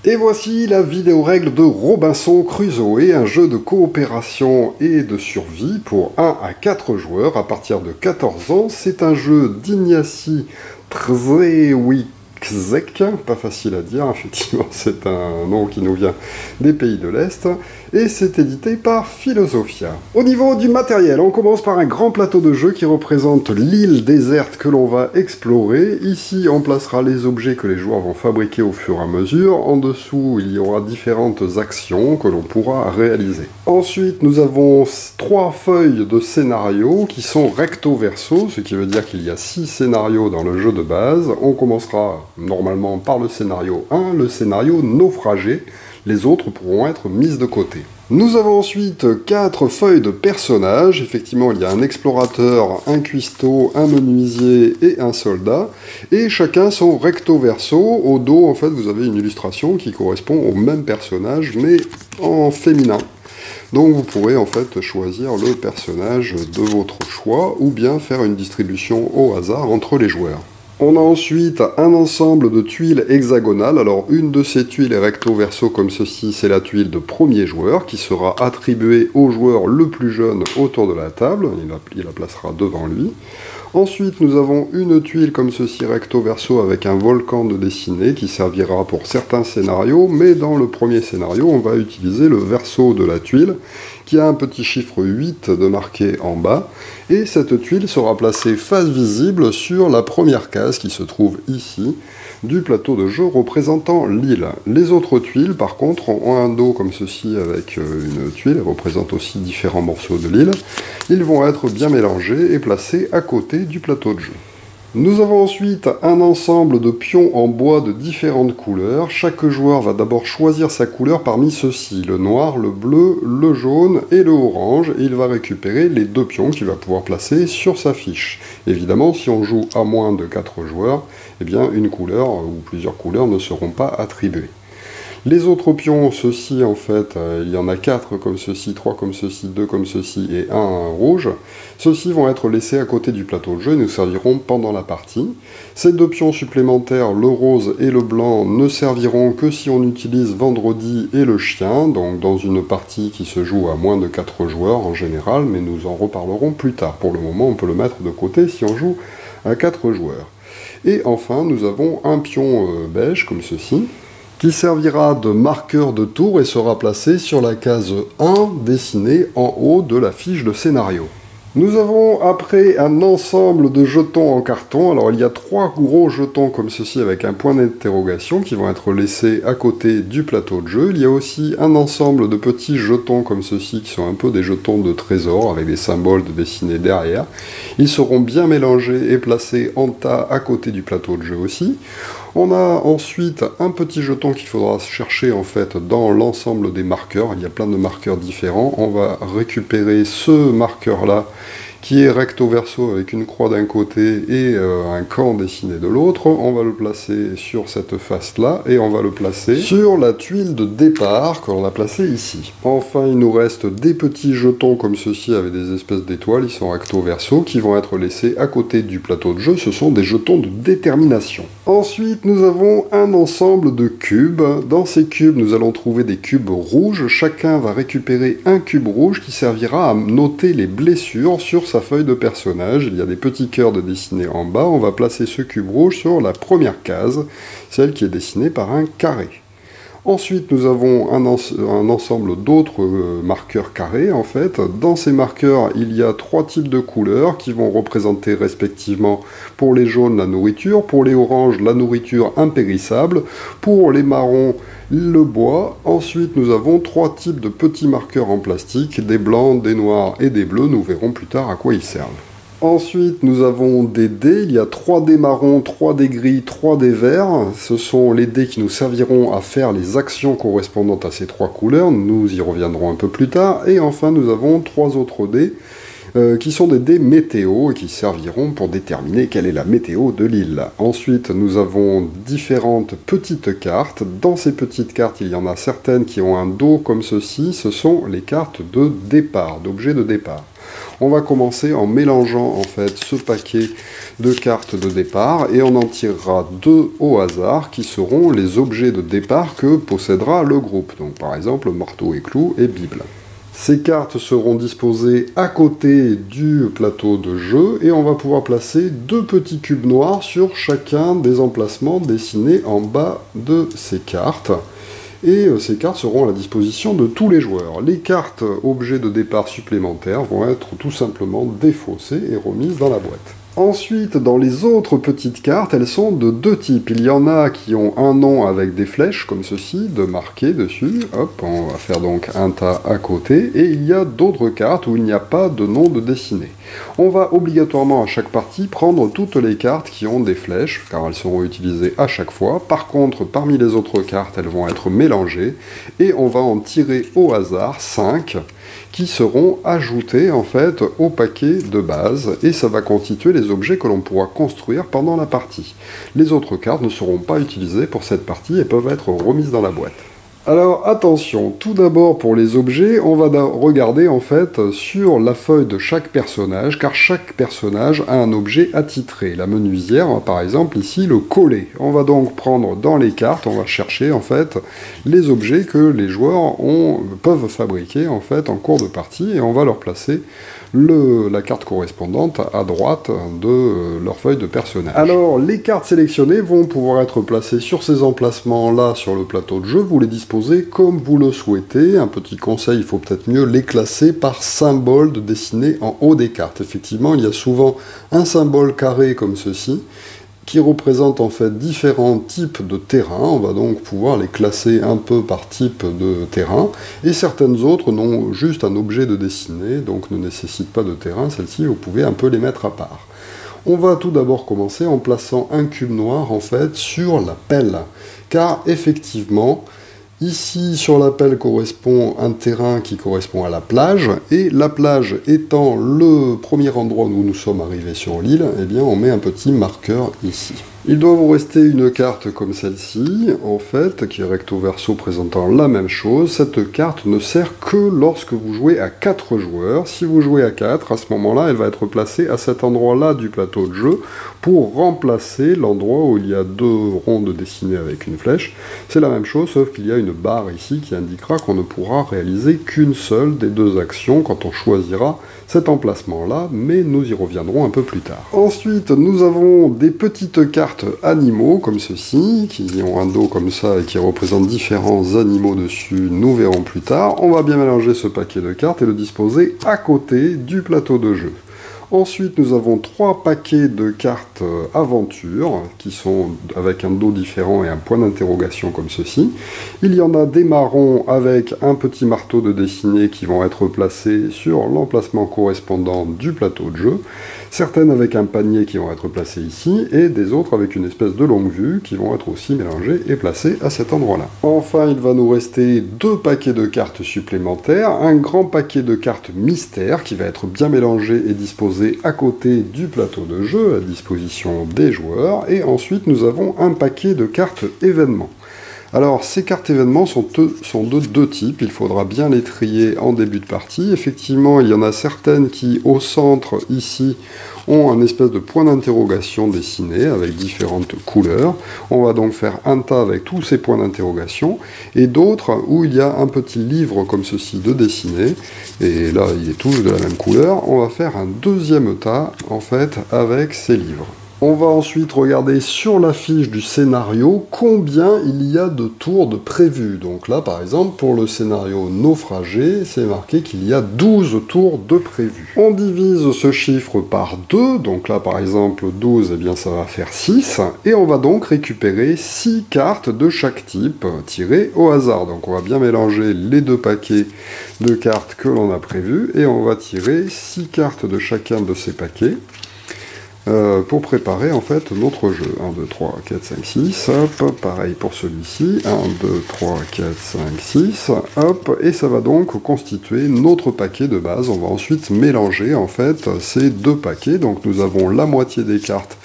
Et voici la vidéo règle de Robinson Crusoe, un jeu de coopération et de survie pour 1 à 4 joueurs à partir de 14 ans. C'est un jeu d'Ignacy Trzewiczek, pas facile à dire, effectivement c'est un nom qui nous vient des pays de l'Est, et c'est édité par Philosophia. Au niveau du matériel, on commence par un grand plateau de jeu qui représente l'île déserte que l'on va explorer. Ici, on placera les objets que les joueurs vont fabriquer au fur et à mesure. En dessous, il y aura différentes actions que l'on pourra réaliser. Ensuite, nous avons 3 feuilles de scénario qui sont recto-verso, ce qui veut dire qu'il y a 6 scénarios dans le jeu de base. On commencera normalement par le scénario 1, le scénario naufragé. Les autres pourront être mises de côté. Nous avons ensuite 4 feuilles de personnages. Effectivement, il y a un explorateur, un cuistot, un menuisier et un soldat. Et chacun sont recto-verso. Au dos, en fait, vous avez une illustration qui correspond au même personnage, mais en féminin. Donc vous pourrez en fait choisir le personnage de votre choix, ou bien faire une distribution au hasard entre les joueurs. On a ensuite un ensemble de tuiles hexagonales. Alors une de ces tuiles est recto-verso comme ceci, c'est la tuile de premier joueur qui sera attribuée au joueur le plus jeune autour de la table, il la placera devant lui. Ensuite nous avons une tuile comme ceci recto-verso avec un volcan de dessiné qui servira pour certains scénarios, mais dans le premier scénario on va utiliser le verso de la tuile qui a un petit chiffre 8 de marqué en bas, et cette tuile sera placée face visible sur la première case qui se trouve ici, du plateau de jeu représentant l'île. Les autres tuiles, par contre, ont un dos comme ceci avec une tuile, elles représentent aussi différents morceaux de l'île. Ils vont être bien mélangés et placés à côté du plateau de jeu. Nous avons ensuite un ensemble de pions en bois de différentes couleurs. Chaque joueur va d'abord choisir sa couleur parmi ceux-ci, le noir, le bleu, le jaune et le orange, et il va récupérer les 2 pions qu'il va pouvoir placer sur sa fiche. Évidemment, si on joue à moins de 4 joueurs, eh bien une couleur ou plusieurs couleurs ne seront pas attribuées. Les autres pions, ceux-ci en fait, il y en a 4 comme ceci, 3 comme ceci, 2 comme ceci et un rouge. Ceux-ci vont être laissés à côté du plateau de jeu et nous serviront pendant la partie. Ces 2 pions supplémentaires, le rose et le blanc, ne serviront que si on utilise vendredi et le chien, donc dans une partie qui se joue à moins de 4 joueurs en général, mais nous en reparlerons plus tard. Pour le moment, on peut le mettre de côté si on joue à 4 joueurs. Et enfin, nous avons un pion beige comme ceci, qui servira de marqueur de tour et sera placé sur la case 1 dessinée en haut de la fiche de scénario. Nous avons après un ensemble de jetons en carton. Alors il y a 3 gros jetons comme ceci avec un point d'interrogation qui vont être laissés à côté du plateau de jeu. Il y a aussi un ensemble de petits jetons comme ceci qui sont un peu des jetons de trésor avec des symboles dessinés derrière. Ils seront bien mélangés et placés en tas à côté du plateau de jeu aussi. On a ensuite un petit jeton qu'il faudra chercher en fait dans l'ensemble des marqueurs. Il y a plein de marqueurs différents. On va récupérer ce marqueur-là qui est recto-verso avec une croix d'un côté et un camp dessiné de l'autre. On va le placer sur cette face-là et on va le placer sur la tuile de départ que l'on a placée ici. Enfin, il nous reste des petits jetons comme ceci avec des espèces d'étoiles, ils sont recto-verso, qui vont être laissés à côté du plateau de jeu. Ce sont des jetons de détermination. Ensuite, nous avons un ensemble de cubes. Dans ces cubes, nous allons trouver des cubes rouges. Chacun va récupérer un cube rouge qui servira à noter les blessures sur sa feuille de personnage. Il y a des petits cœurs de dessinés en bas. On va placer ce cube rouge sur la première case, celle qui est dessinée par un carré. Ensuite, nous avons un ensemble d'autres marqueurs carrés, en fait. Dans ces marqueurs, il y a 3 types de couleurs qui vont représenter respectivement, pour les jaunes, la nourriture, pour les oranges, la nourriture impérissable, pour les marrons, le bois. Ensuite, nous avons 3 types de petits marqueurs en plastique, des blancs, des noirs et des bleus. Nous verrons plus tard à quoi ils servent. Ensuite, nous avons des dés. Il y a 3 dés marrons, 3 dés gris, 3 dés verts. Ce sont les dés qui nous serviront à faire les actions correspondantes à ces 3 couleurs. Nous y reviendrons un peu plus tard. Et enfin, nous avons 3 autres dés qui sont des dés météo et qui serviront pour déterminer quelle est la météo de l'île. Ensuite, nous avons différentes petites cartes. Dans ces petites cartes, il y en a certaines qui ont un dos comme ceci. Ce sont les cartes de départ, d'objets de départ. On va commencer en mélangeant en fait ce paquet de cartes de départ et on en tirera 2 au hasard qui seront les objets de départ que possédera le groupe. Donc par exemple marteau et clou et Bible. Ces cartes seront disposées à côté du plateau de jeu et on va pouvoir placer 2 petits cubes noirs sur chacun des emplacements dessinés en bas de ces cartes. Et ces cartes seront à la disposition de tous les joueurs. Les cartes objets de départ supplémentaires vont être tout simplement défaussées et remises dans la boîte. Ensuite, dans les autres petites cartes, elles sont de 2 types. Il y en a qui ont un nom avec des flèches, comme ceci, de marquer dessus. Hop, on va faire donc un tas à côté. Et il y a d'autres cartes où il n'y a pas de nom de dessiné. On va obligatoirement à chaque partie prendre toutes les cartes qui ont des flèches, car elles seront utilisées à chaque fois. Par contre, parmi les autres cartes, elles vont être mélangées. Et on va en tirer au hasard 5 qui seront ajoutés en fait au paquet de base et ça va constituer les objets que l'on pourra construire pendant la partie. Les autres cartes ne seront pas utilisées pour cette partie et peuvent être remises dans la boîte. Alors attention, tout d'abord pour les objets, on va regarder en fait sur la feuille de chaque personnage, car chaque personnage a un objet attitré. La menuisière, par exemple, ici le collet. On va donc prendre dans les cartes, on va chercher en fait les objets que les joueurs peuvent fabriquer en fait en cours de partie et on va leur placer la carte correspondante à droite de leur feuille de personnage. Alors, les cartes sélectionnées vont pouvoir être placées sur ces emplacements-là sur le plateau de jeu. Vous les disposez comme vous le souhaitez. Un petit conseil, il faut peut-être mieux les classer par symbole dessiné en haut des cartes. Effectivement, il y a souvent un symbole carré comme ceci, qui représente en fait différents types de terrains. On va donc pouvoir les classer un peu par type de terrain, et certaines autres n'ont juste un objet de dessiné, donc ne nécessitent pas de terrain. Celles-ci, vous pouvez un peu les mettre à part. On va tout d'abord commencer en plaçant un cube noir en fait sur la pelle, car effectivement, ici, sur la pelle correspond un terrain qui correspond à la plage, et la plage étant le premier endroit où nous sommes arrivés sur l'île, eh bien on met un petit marqueur ici. Il doit vous rester une carte comme celle-ci, en fait, qui est recto verso présentant la même chose. Cette carte ne sert que lorsque vous jouez à 4 joueurs. Si vous jouez à 4, à ce moment-là, elle va être placée à cet endroit-là du plateau de jeu pour remplacer l'endroit où il y a 2 rondes dessinées avec une flèche. C'est la même chose, sauf qu'il y a une barre ici qui indiquera qu'on ne pourra réaliser qu'une seule des 2 actions quand on choisira cet emplacement-là, mais nous y reviendrons un peu plus tard. Ensuite, nous avons des petites cartes animaux, comme ceci, qui ont un dos comme ça et qui représentent différents animaux dessus, nous verrons plus tard. On va bien mélanger ce paquet de cartes et le disposer à côté du plateau de jeu. Ensuite, nous avons 3 paquets de cartes aventure, qui sont avec un dos différent et un point d'interrogation comme ceci. Il y en a des marrons avec un petit marteau de dessiné qui vont être placés sur l'emplacement correspondant du plateau de jeu. Certaines avec un panier qui vont être placées ici, et des autres avec une espèce de longue vue qui vont être aussi mélangées et placées à cet endroit-là. Enfin, il va nous rester 2 paquets de cartes supplémentaires, un grand paquet de cartes mystères qui va être bien mélangé et disposé à côté du plateau de jeu, à disposition des joueurs, et ensuite nous avons un paquet de cartes événements. Alors, ces cartes événements sont de 2 types, il faudra bien les trier en début de partie. Effectivement, il y en a certaines qui, au centre, ici, ont un espèce de point d'interrogation dessiné avec différentes couleurs. On va donc faire un tas avec tous ces points d'interrogation, et d'autres où il y a un petit livre comme ceci de dessiné, et là, il est tous de la même couleur. On va faire un deuxième tas, en fait, avec ces livres. On va ensuite regarder sur la fiche du scénario combien il y a de tours de prévus. Donc là, par exemple, pour le scénario naufragé, c'est marqué qu'il y a 12 tours de prévus. On divise ce chiffre par 2, donc là, par exemple, 12, eh bien, ça va faire 6, et on va donc récupérer 6 cartes de chaque type, tirées au hasard. Donc on va bien mélanger les 2 paquets de cartes que l'on a prévus, et on va tirer 6 cartes de chacun de ces paquets. Pour préparer en fait notre jeu. 1, 2, 3, 4, 5, 6, hop, pareil pour celui-ci, 1, 2, 3, 4, 5, 6, hop, et ça va donc constituer notre paquet de base. On va ensuite mélanger en fait ces 2 paquets, donc nous avons la moitié des cartes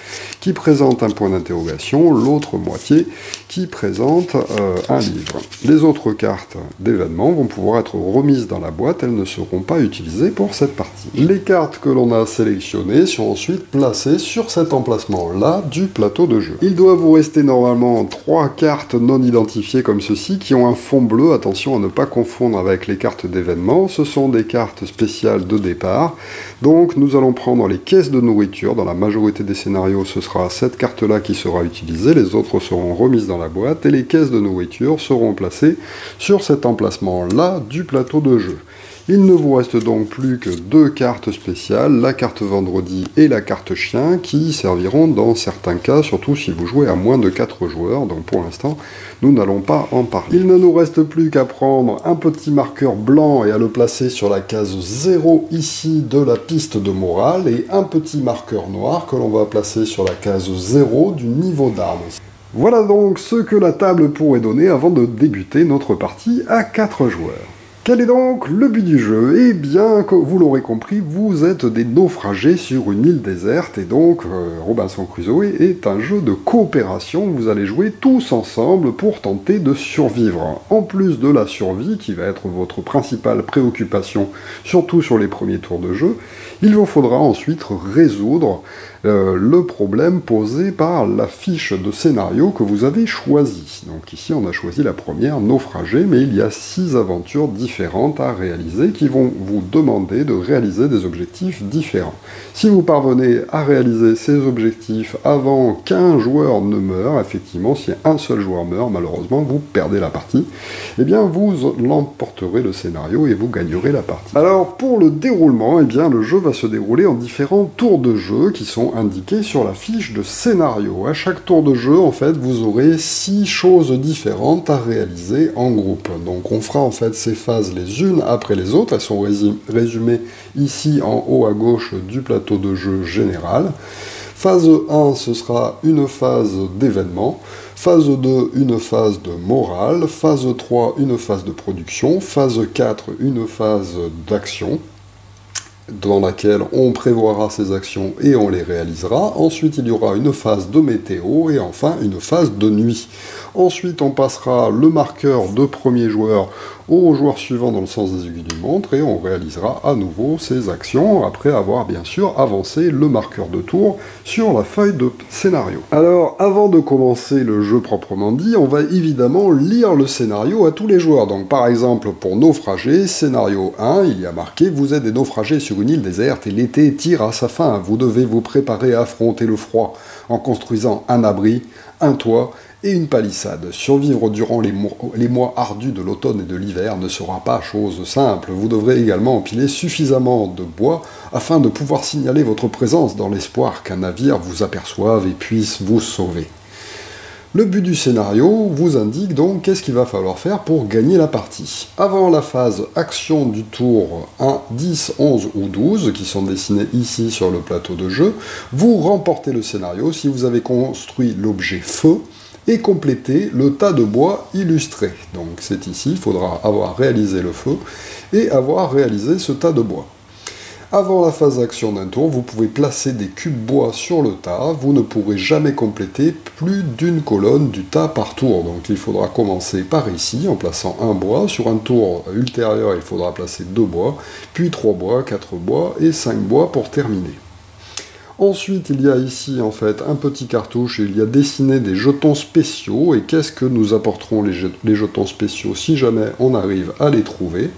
qui présente un point d'interrogation, l'autre moitié qui présente un livre. Les autres cartes d'événements vont pouvoir être remises dans la boîte, elles ne seront pas utilisées pour cette partie. Les cartes que l'on a sélectionnées sont ensuite placées sur cet emplacement-là du plateau de jeu. Il doit vous rester normalement 3 cartes non identifiées comme ceci, qui ont un fond bleu. Attention à ne pas confondre avec les cartes d'événements, ce sont des cartes spéciales de départ. Donc nous allons prendre les caisses de nourriture. Dans la majorité des scénarios, ce sera cette carte-là qui sera utilisée, les autres seront remises dans la boîte, et les caisses de nourriture seront placées sur cet emplacement-là du plateau de jeu. Il ne vous reste donc plus que 2 cartes spéciales, la carte vendredi et la carte chien, qui serviront dans certains cas, surtout si vous jouez à moins de 4 joueurs, donc pour l'instant, nous n'allons pas en parler. Il ne nous reste plus qu'à prendre un petit marqueur blanc et à le placer sur la case 0 ici de la piste de morale, et un petit marqueur noir que l'on va placer sur la case 0 du niveau d'armes. Voilà donc ce que la table pourrait donner avant de débuter notre partie à 4 joueurs. Quel est donc le but du jeu? Eh bien, comme vous l'aurez compris, vous êtes des naufragés sur une île déserte, et donc Robinson Crusoe est un jeu de coopération. Vous allez jouer tous ensemble pour tenter de survivre. En plus de la survie, qui va être votre principale préoccupation, surtout sur les premiers tours de jeu, il vous faudra ensuite résoudre le problème posé par la fiche de scénario que vous avez choisie. Donc ici, on a choisi la première, naufragé, mais il y a 6 aventures différentes à réaliser qui vont vous demander de réaliser des objectifs différents. Si vous parvenez à réaliser ces objectifs avant qu'un joueur ne meure, effectivement, si un seul joueur meurt, malheureusement, vous perdez la partie, eh bien, vous l'emporterez le scénario et vous gagnerez la partie. Alors, pour le déroulement, eh bien, le jeu va se dérouler en différents tours de jeu qui sont indiqués sur la fiche de scénario. À chaque tour de jeu, en fait, vous aurez 6 choses différentes à réaliser en groupe. Donc on fera en fait ces phases les unes après les autres. Elles sont résumées ici en haut à gauche du plateau de jeu général. Phase 1, ce sera une phase d'événement. Phase 2, une phase de morale. Phase 3, une phase de production. Phase 4, une phase d'action, dans laquelle on prévoira ces actions et on les réalisera. Ensuite, il y aura une phase de météo et enfin une phase de nuit. Ensuite, on passera le marqueur de premier joueur au joueur suivant dans le sens des aiguilles d'une montre et on réalisera à nouveau ces actions après avoir bien sûr avancé le marqueur de tour sur la feuille de scénario. Alors, avant de commencer le jeu proprement dit, on va évidemment lire le scénario à tous les joueurs. Donc par exemple, pour naufragés, scénario 1, il y a marqué « Vous êtes des naufragés sur une île déserte et l'été tire à sa fin. Vous devez vous préparer à affronter le froid en construisant un abri, un toit et une palissade. Survivre durant les mois ardus de l'automne et de l'hiver ne sera pas chose simple. Vous devrez également empiler suffisamment de bois afin de pouvoir signaler votre présence dans l'espoir qu'un navire vous aperçoive et puisse vous sauver. » Le but du scénario vous indique donc qu'est-ce qu'il va falloir faire pour gagner la partie. Avant la phase action du tour 1, 10, 11 ou 12, qui sont dessinés ici sur le plateau de jeu, vous remportez le scénario si vous avez construit l'objet feu et complété le tas de bois illustré. Donc c'est ici, il faudra avoir réalisé le feu et avoir réalisé ce tas de bois. Avant la phase d'action d'un tour, vous pouvez placer des cubes bois sur le tas. Vous ne pourrez jamais compléter plus d'une colonne du tas par tour. Donc il faudra commencer par ici, en plaçant un bois. Sur un tour ultérieur, il faudra placer 2 bois, puis 3 bois, 4 bois et 5 bois pour terminer. Ensuite, il y a ici en fait un petit cartouche et il y a dessiné des jetons spéciaux. Et qu'est-ce que nous apporteront les jetons spéciaux si jamais on arrive à les trouver?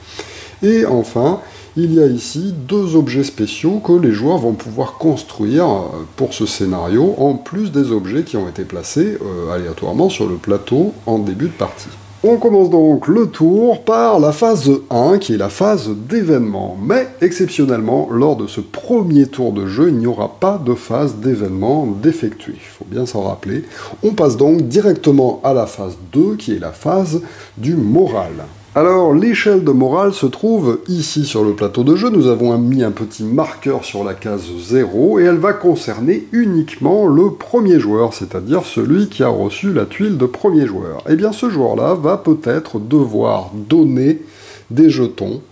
Et enfin, il y a ici 2 objets spéciaux que les joueurs vont pouvoir construire pour ce scénario, en plus des objets qui ont été placés aléatoirement sur le plateau en début de partie. On commence donc le tour par la phase 1, qui est la phase d'événement. Mais, exceptionnellement, lors de ce premier tour de jeu, il n'y aura pas de phase d'événement d'effectuer. Il faut bien s'en rappeler. On passe donc directement à la phase 2, qui est la phase du moral. Alors, l'échelle de morale se trouve ici sur le plateau de jeu. Nous avons mis un petit marqueur sur la case 0 et elle va concerner uniquement le premier joueur, c'est-à-dire celui qui a reçu la tuile de premier joueur. Eh bien, ce joueur-là va peut-être devoir donner des jetons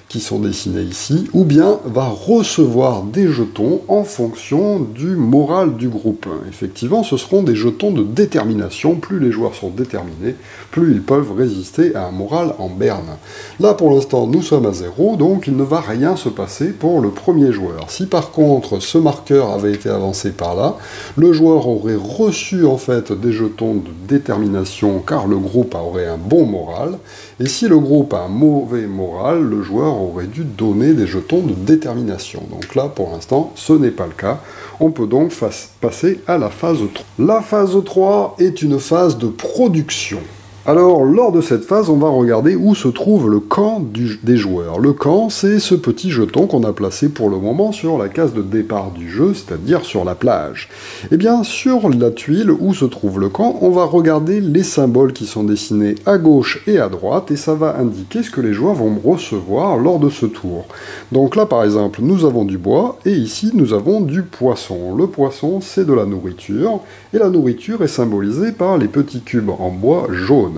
qui sont dessinés ici, ou bien va recevoir des jetons en fonction du moral du groupe. Effectivement, ce seront des jetons de détermination. Plus les joueurs sont déterminés, plus ils peuvent résister à un moral en berne. Là, pour l'instant, nous sommes à 0, donc il ne va rien se passer pour le premier joueur. Si par contre, ce marqueur avait été avancé par là, le joueur aurait reçu en fait des jetons de détermination car le groupe aurait un bon moral, et si le groupe a un mauvais moral, le joueur aurait dû donner des jetons de détermination. Donc là, pour l'instant, ce n'est pas le cas. On peut donc passer à la phase 3. La phase 3 est une phase de production. Alors, lors de cette phase, on va regarder où se trouve le camp des joueurs. Le camp, c'est ce petit jeton qu'on a placé pour le moment sur la case de départ du jeu, c'est-à-dire sur la plage. Et bien, sur la tuile où se trouve le camp, on va regarder les symboles qui sont dessinés à gauche et à droite, et ça va indiquer ce que les joueurs vont recevoir lors de ce tour. Donc là, par exemple, nous avons du bois, et ici, nous avons du poisson. Le poisson, c'est de la nourriture, et la nourriture est symbolisée par les petits cubes en bois jaune.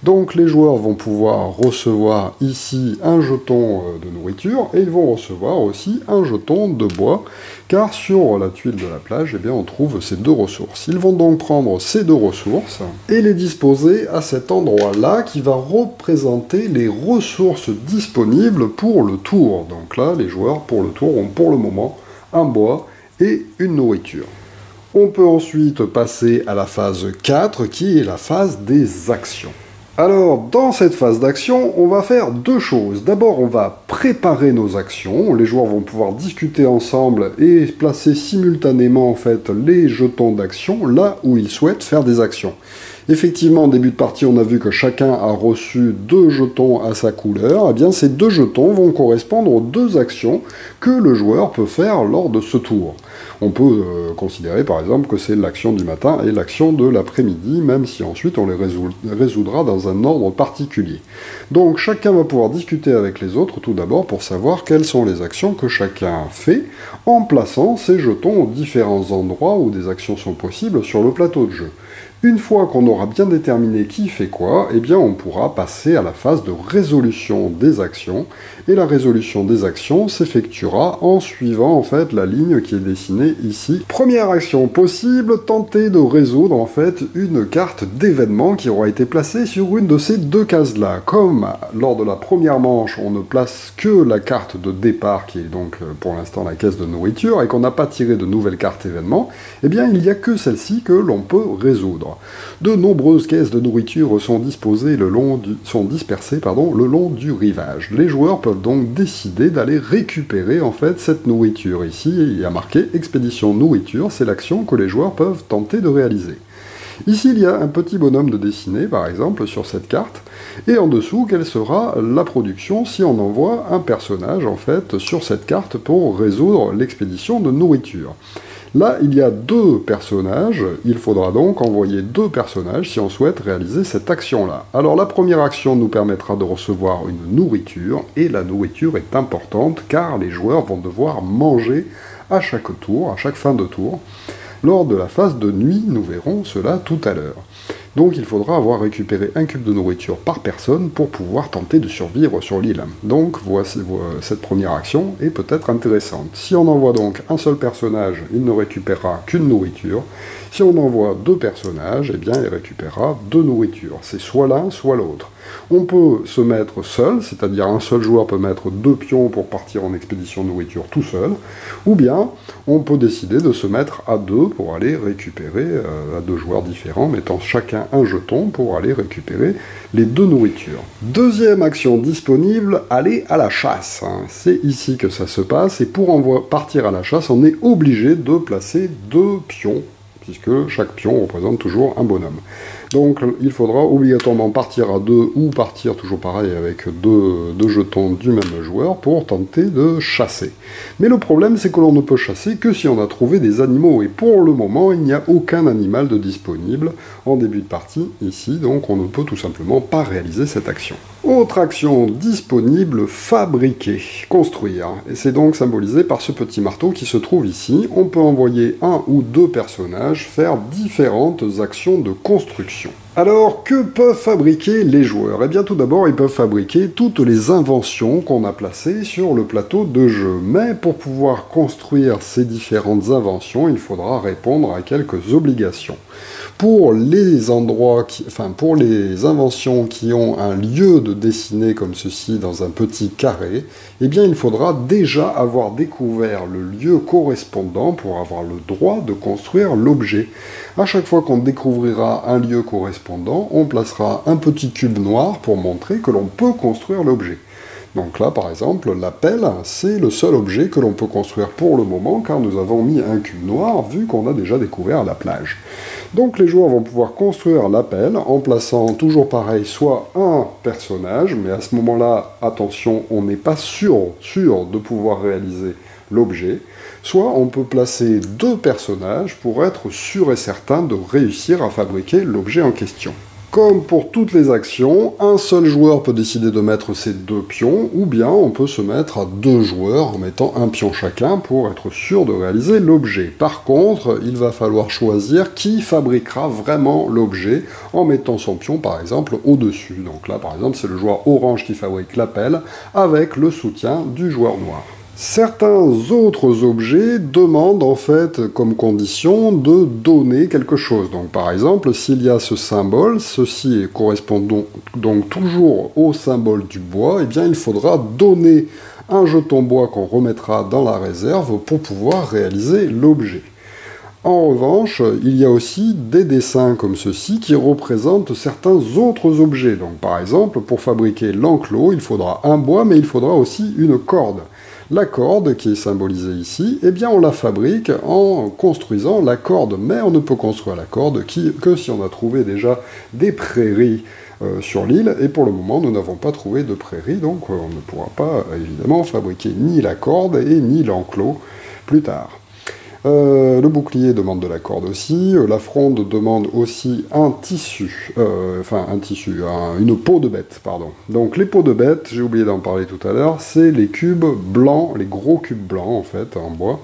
Donc les joueurs vont pouvoir recevoir ici un jeton de nourriture et ils vont recevoir aussi un jeton de bois, car sur la tuile de la plage, eh bien, on trouve ces deux ressources. Ils vont donc prendre ces deux ressources et les disposer à cet endroit-là qui va représenter les ressources disponibles pour le tour. Donc là, les joueurs pour le tour ont pour le moment un bois et une nourriture. On peut ensuite passer à la phase 4, qui est la phase des actions. Alors, dans cette phase d'action, on va faire deux choses. D'abord, on va préparer nos actions. Les joueurs vont pouvoir discuter ensemble et placer simultanément en fait les jetons d'action là où ils souhaitent faire des actions. Effectivement, en début de partie, on a vu que chacun a reçu 2 jetons à sa couleur. Eh bien, ces 2 jetons vont correspondre aux 2 actions que le joueur peut faire lors de ce tour. On peut considérer, par exemple, que c'est l'action du matin et l'action de l'après-midi, même si ensuite on les résoudra dans un ordre particulier. Donc, chacun va pouvoir discuter avec les autres, tout d'abord, pour savoir quelles sont les actions que chacun fait, en plaçant ces jetons aux différents endroits où des actions sont possibles sur le plateau de jeu. Une fois qu'on aura bien déterminé qui fait quoi, eh bien on pourra passer à la phase de résolution des actions. Et la résolution des actions s'effectuera en suivant en fait la ligne qui est dessinée ici. Première action possible, tenter de résoudre en fait une carte d'événement qui aura été placée sur une de ces 2 cases-là. Comme lors de la première manche, on ne place que la carte de départ qui est donc pour l'instant la caisse de nourriture et qu'on n'a pas tiré de nouvelle carte événement, eh bien il n'y a que celle-ci que l'on peut résoudre. De nombreuses caisses de nourriture sont dispersées le long du rivage. Les joueurs peuvent donc décider d'aller récupérer en fait cette nourriture. Ici, il y a marqué expédition nourriture, c'est l'action que les joueurs peuvent tenter de réaliser. Ici, il y a un petit bonhomme de dessiner, par exemple, sur cette carte, et en dessous, quelle sera la production si on envoie un personnage, en fait, sur cette carte pour résoudre l'expédition de nourriture. Là, il y a 2 personnages, il faudra donc envoyer 2 personnages si on souhaite réaliser cette action-là. Alors la première action nous permettra de recevoir une nourriture, et la nourriture est importante car les joueurs vont devoir manger à chaque tour, à chaque fin de tour. Lors de la phase de nuit, nous verrons cela tout à l'heure. Donc il faudra avoir récupéré un cube de nourriture par personne pour pouvoir tenter de survivre sur l'île. Donc voici, cette première action est peut-être intéressante. Si on envoie donc un seul personnage, il ne récupérera qu'une nourriture. Si on envoie 2 personnages, eh bien il récupérera 2 nourritures. C'est soit l'un, soit l'autre. On peut se mettre seul, c'est-à-dire un seul joueur peut mettre 2 pions pour partir en expédition de nourriture tout seul, ou bien on peut décider de se mettre à 2 pour aller récupérer, à 2 joueurs différents, mettant chacun un jeton pour aller récupérer les 2 nourritures. Deuxième action disponible, aller à la chasse. C'est ici que ça se passe, et pour partir à la chasse, on est obligé de placer 2 pions, puisque chaque pion représente toujours un bonhomme. Donc il faudra obligatoirement partir à 2 ou partir toujours pareil avec 2 jetons du même joueur pour tenter de chasser. Mais le problème c'est que l'on ne peut chasser que si on a trouvé des animaux, et pour le moment il n'y a aucun animal de disponible en début de partie ici, donc on ne peut tout simplement pas réaliser cette action. Autre action disponible, fabriquer, construire, et c'est donc symbolisé par ce petit marteau qui se trouve ici. On peut envoyer 1 ou 2 personnages faire différentes actions de construction. Alors, que peuvent fabriquer les joueurs? Eh bien, tout d'abord, ils peuvent fabriquer toutes les inventions qu'on a placées sur le plateau de jeu. Mais pour pouvoir construire ces différentes inventions, il faudra répondre à quelques obligations. Pour les pour les inventions qui ont un lieu de dessiner comme ceci dans un petit carré, eh bien, il faudra déjà avoir découvert le lieu correspondant pour avoir le droit de construire l'objet. À chaque fois qu'on découvrira un lieu correspondant, on placera un petit cube noir pour montrer que l'on peut construire l'objet. Donc là, par exemple, la pelle, c'est le seul objet que l'on peut construire pour le moment, car nous avons mis un cube noir, vu qu'on a déjà découvert la plage. Donc les joueurs vont pouvoir construire la pelle en plaçant toujours pareil, soit un personnage, mais à ce moment-là, attention, on n'est pas sûr de pouvoir réaliser l'objet, soit on peut placer deux personnages pour être sûr et certain de réussir à fabriquer l'objet en question. Comme pour toutes les actions, un seul joueur peut décider de mettre ses deux pions, ou bien on peut se mettre à deux joueurs en mettant un pion chacun pour être sûr de réaliser l'objet. Par contre, il va falloir choisir qui fabriquera vraiment l'objet en mettant son pion par exemple au-dessus. Donc là par exemple c'est le joueur orange qui fabrique la pelle avec le soutien du joueur noir. Certains autres objets demandent en fait comme condition de donner quelque chose. Donc par exemple, s'il y a ce symbole, ceci correspond donc toujours au symbole du bois, eh bien il faudra donner un jeton bois qu'on remettra dans la réserve pour pouvoir réaliser l'objet. En revanche, il y a aussi des dessins comme ceci qui représentent certains autres objets. Donc par exemple, pour fabriquer l'enclos, il faudra un bois, mais il faudra aussi une corde. La corde, qui est symbolisée ici, eh bien on la fabrique en construisant la corde, mais on ne peut construire la corde que si on a trouvé déjà des prairies sur l'île, et pour le moment nous n'avons pas trouvé de prairies, donc on ne pourra pas évidemment fabriquer ni la corde et ni l'enclos plus tard. Le bouclier demande de la corde aussi, la fronde demande aussi un tissu, une peau de bête, pardon. Donc les peaux de bête, j'ai oublié d'en parler tout à l'heure, c'est les cubes blancs, les gros cubes blancs en fait, en bois,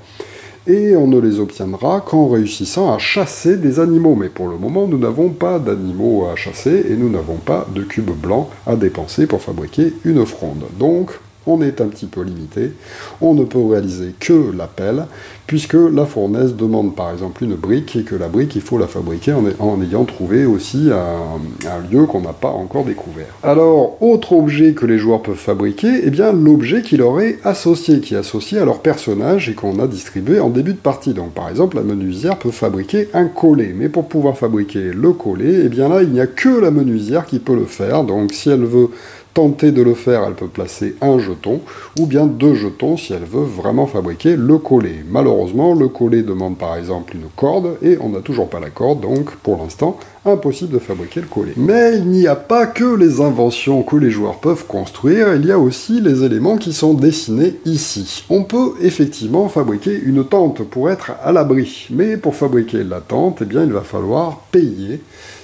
et on ne les obtiendra qu'en réussissant à chasser des animaux. Mais pour le moment, nous n'avons pas d'animaux à chasser, et nous n'avons pas de cubes blancs à dépenser pour fabriquer une fronde. Donc, on est un petit peu limité, on ne peut réaliser que la pelle, puisque la fournaise demande par exemple une brique, et que la brique, il faut la fabriquer en ayant trouvé aussi un lieu qu'on n'a pas encore découvert. Alors, autre objet que les joueurs peuvent fabriquer, eh bien l'objet qui leur est associé, qui est associé à leur personnage et qu'on a distribué en début de partie. Donc par exemple, la menuisière peut fabriquer un collet, mais pour pouvoir fabriquer le collet, eh bien là, il n'y a que la menuisière qui peut le faire, donc si elle veut tenter de le faire, elle peut placer un jeton, ou bien deux jetons si elle veut vraiment fabriquer le collet. Malheureusement, le collet demande par exemple une corde, et on n'a toujours pas la corde, donc pour l'instant, impossible de fabriquer le collet. Mais il n'y a pas que les inventions que les joueurs peuvent construire, il y a aussi les éléments qui sont dessinés ici. On peut effectivement fabriquer une tente pour être à l'abri, mais pour fabriquer la tente, eh bien, il va falloir payer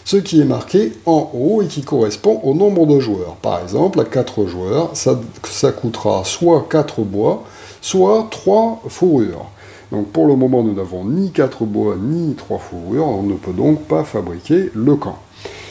ce qui est marqué en haut et qui correspond au nombre de joueurs. Par exemple, à 4 joueurs, ça coûtera soit 4 bois, soit 3 fourrures. Donc pour le moment, nous n'avons ni 4 bois, ni 3 fourrures, on ne peut donc pas fabriquer le camp.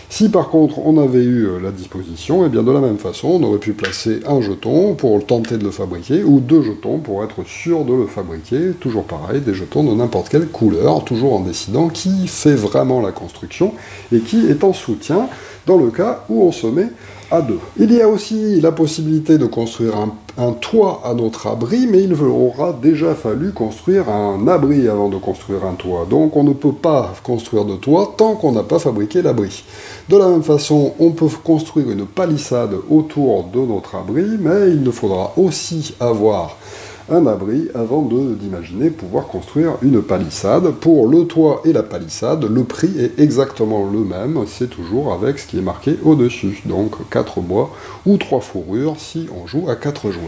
Si par contre on avait eu la disposition, et bien de la même façon, on aurait pu placer un jeton pour tenter de le fabriquer, ou 2 jetons pour être sûr de le fabriquer, toujours pareil, des jetons de n'importe quelle couleur, toujours en décidant qui fait vraiment la construction, et qui est en soutien dans le cas où on se met à 2. Il y a aussi la possibilité de construire un toit à notre abri, mais il aura déjà fallu construire un abri avant de construire un toit. Donc on ne peut pas construire de toit tant qu'on n'a pas fabriqué l'abri. De la même façon, on peut construire une palissade autour de notre abri, mais il nous faudra aussi avoir un abri avant d'imaginer pouvoir construire une palissade. Pour le toit et la palissade, le prix est exactement le même, c'est toujours avec ce qui est marqué au-dessus, donc 4 bois ou 3 fourrures si on joue à 4 joueurs.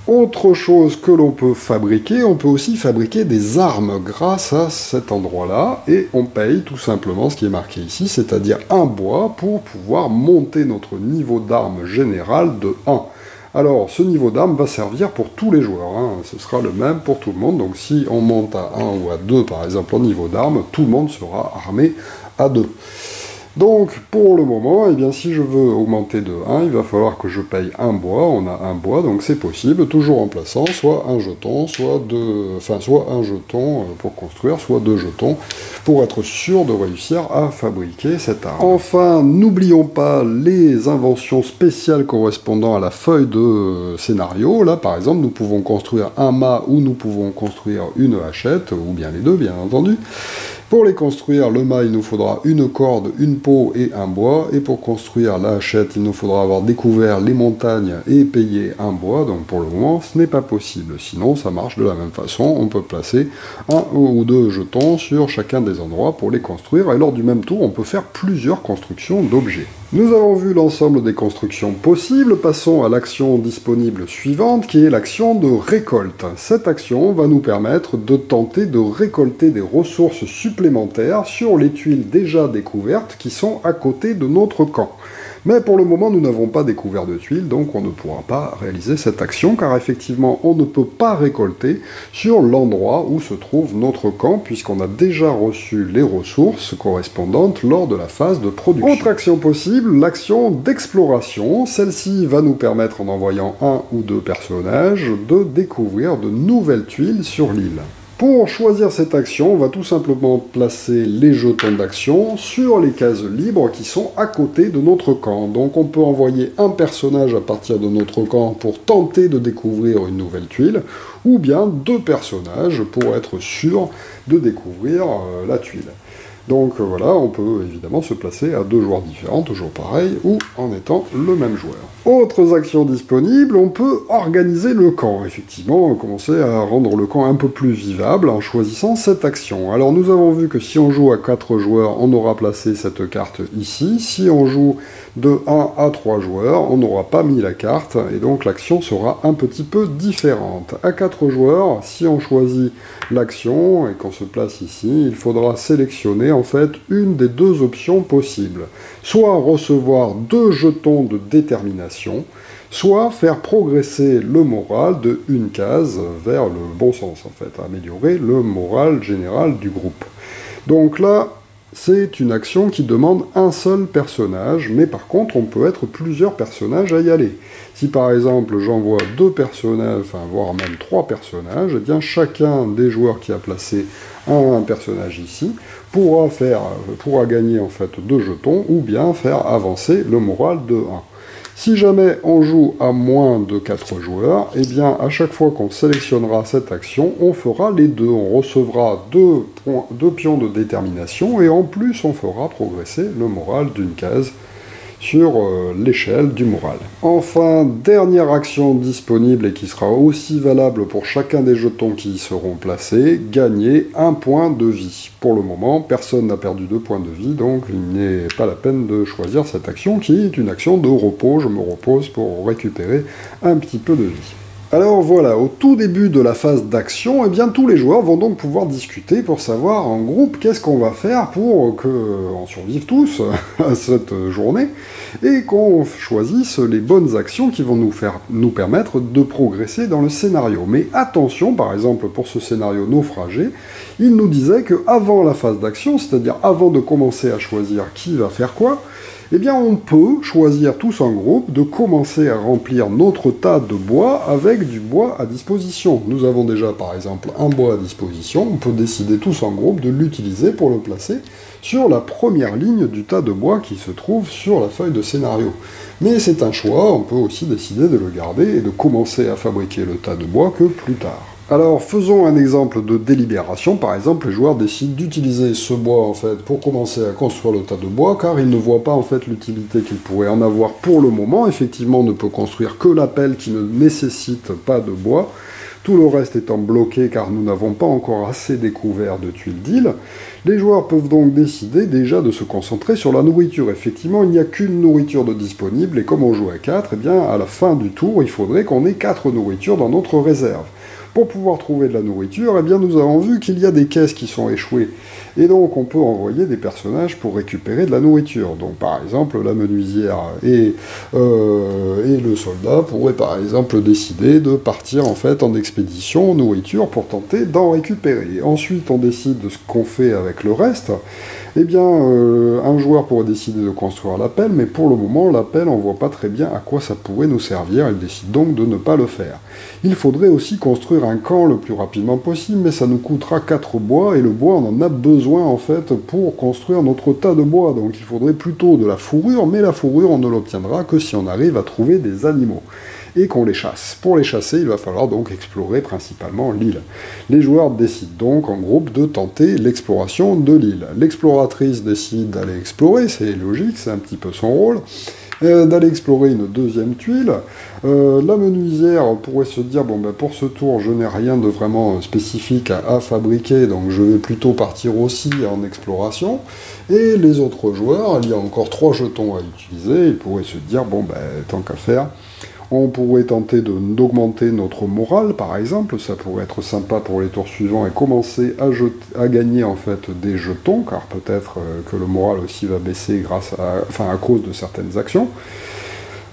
Autre chose que l'on peut fabriquer, on peut aussi fabriquer des armes grâce à cet endroit-là, et on paye tout simplement ce qui est marqué ici, c'est-à-dire un bois pour pouvoir monter notre niveau d'armes général de 1. Alors, ce niveau d'armes va servir pour tous les joueurs, hein. Ce sera le même pour tout le monde, donc si on monte à 1 ou à 2 par exemple en niveau d'armes, tout le monde sera armé à 2. Donc, pour le moment, eh bien, si je veux augmenter de 1, il va falloir que je paye un bois. On a un bois, donc c'est possible, toujours en plaçant soit un jeton, soit un jeton pour construire, soit deux jetons, pour être sûr de réussir à fabriquer cette arme. Enfin, n'oublions pas les inventions spéciales correspondant à la feuille de scénario. Là, par exemple, nous pouvons construire un mât ou nous pouvons construire une hachette, ou bien les deux, bien entendu. Pour les construire, le mât, il nous faudra une corde, une peau et un bois. Et pour construire la hachette, il nous faudra avoir découvert les montagnes et payer un bois. Donc pour le moment, ce n'est pas possible. Sinon, ça marche de la même façon. On peut placer un ou deux jetons sur chacun des endroits pour les construire. Et lors du même tour, on peut faire plusieurs constructions d'objets. Nous avons vu l'ensemble des constructions possibles. Passons à l'action disponible suivante, qui est l'action de récolte. Cette action va nous permettre de tenter de récolter des ressources supplémentaires sur les tuiles déjà découvertes qui sont à côté de notre camp. Mais pour le moment, nous n'avons pas découvert de tuiles, donc on ne pourra pas réaliser cette action, car effectivement, on ne peut pas récolter sur l'endroit où se trouve notre camp, puisqu'on a déjà reçu les ressources correspondantes lors de la phase de production. Autre action possible, l'action d'exploration. Celle-ci va nous permettre, en envoyant un ou deux personnages, de découvrir de nouvelles tuiles sur l'île. Pour choisir cette action, on va tout simplement placer les jetons d'action sur les cases libres qui sont à côté de notre camp. Donc on peut envoyer un personnage à partir de notre camp pour tenter de découvrir une nouvelle tuile, ou bien deux personnages pour être sûr de découvrir la tuile. Donc voilà, on peut évidemment se placer à deux joueurs différents, toujours pareil, ou en étant le même joueur. Autres actions disponibles, on peut organiser le camp, effectivement, commencer à rendre le camp un peu plus vivable en choisissant cette action. Alors nous avons vu que si on joue à 4 joueurs, on aura placé cette carte ici. Si on joue de 1 à 3 joueurs, on n'aura pas mis la carte, et donc l'action sera un petit peu différente. À 4 joueurs, si on choisit l'action et qu'on se place ici, il faudra sélectionner en fait une des deux options possibles. Soit recevoir 2 jetons de détermination, soit faire progresser le moral de une case vers le bon sens, en fait, améliorer le moral général du groupe. Donc là, c'est une action qui demande un seul personnage, mais par contre, on peut être plusieurs personnages à y aller. Si par exemple, j'envoie 2 personnages, enfin, voire même 3 personnages, eh bien, chacun des joueurs qui a placé un personnage ici pourra gagner en fait 2 jetons, ou bien faire avancer le moral de 1. Si jamais on joue à moins de 4 joueurs, eh bien à chaque fois qu'on sélectionnera cette action, on fera les deux. On recevra 2 pions de détermination, et en plus on fera progresser le moral d'une case sur l'échelle du moral. Enfin, dernière action disponible et qui sera aussi valable pour chacun des jetons qui y seront placés, gagner 1 point de vie. Pour le moment, personne n'a perdu 2 points de vie, donc il n'est pas la peine de choisir cette action qui est une action de repos. Je me repose pour récupérer un petit peu de vie. Alors voilà, au tout début de la phase d'action, eh bien tous les joueurs vont donc pouvoir discuter pour savoir en groupe qu'est-ce qu'on va faire pour qu'on survive tous à cette journée et qu'on choisisse les bonnes actions qui vont nous permettre de progresser dans le scénario. Mais attention, par exemple pour ce scénario naufragé, il nous disait qu'avant la phase d'action, c'est-à-dire avant de commencer à choisir qui va faire quoi, eh bien on peut choisir tous en groupe de commencer à remplir notre tas de bois avec du bois à disposition. Nous avons déjà par exemple un bois à disposition, on peut décider tous en groupe de l'utiliser pour le placer sur la première ligne du tas de bois qui se trouve sur la feuille de scénario. Mais c'est un choix, on peut aussi décider de le garder et de commencer à fabriquer le tas de bois que plus tard. Alors, faisons un exemple de délibération. Par exemple, les joueurs décident d'utiliser ce bois, en fait, pour commencer à construire le tas de bois, car ils ne voient pas, en fait, l'utilité qu'ils pourraient en avoir pour le moment. Effectivement, on ne peut construire que la pelle qui ne nécessite pas de bois, tout le reste étant bloqué, car nous n'avons pas encore assez découvert de tuiles d'île. Les joueurs peuvent donc décider déjà de se concentrer sur la nourriture. Effectivement, il n'y a qu'une nourriture de disponible, et comme on joue à 4, eh bien, à la fin du tour, il faudrait qu'on ait 4 nourritures dans notre réserve. Pour pouvoir trouver de la nourriture, eh bien nous avons vu qu'il y a des caisses qui sont échouées. Et donc on peut envoyer des personnages pour récupérer de la nourriture. Donc par exemple la menuisière et le soldat pourraient par exemple décider de partir en fait en expédition nourriture pour tenter d'en récupérer. Ensuite on décide de ce qu'on fait avec le reste. Eh bien, un joueur pourrait décider de construire la pelle, mais pour le moment, la pelle, on ne voit pas très bien à quoi ça pourrait nous servir, il décide donc de ne pas le faire. Il faudrait aussi construire un camp le plus rapidement possible, mais ça nous coûtera 4 bois, et le bois, on en a besoin, en fait, pour construire notre tas de bois. Donc il faudrait plutôt de la fourrure, mais la fourrure, on ne l'obtiendra que si on arrive à trouver des animaux et qu'on les chasse. Pour les chasser, il va falloir donc explorer principalement l'île. Les joueurs décident donc en groupe de tenter l'exploration de l'île. L'exploratrice décide d'aller explorer, c'est logique, c'est un petit peu son rôle, d'aller explorer une deuxième tuile. La menuisière pourrait se dire, bon ben pour ce tour je n'ai rien de vraiment spécifique à fabriquer, donc je vais plutôt partir aussi en exploration. Et les autres joueurs, il y a encore 3 jetons à utiliser, ils pourraient se dire, bon ben tant qu'à faire, on pourrait tenter d'augmenter notre morale, par exemple, ça pourrait être sympa pour les tours suivants, et commencer à gagner en fait des jetons, car peut-être que le moral aussi va baisser à cause de certaines actions.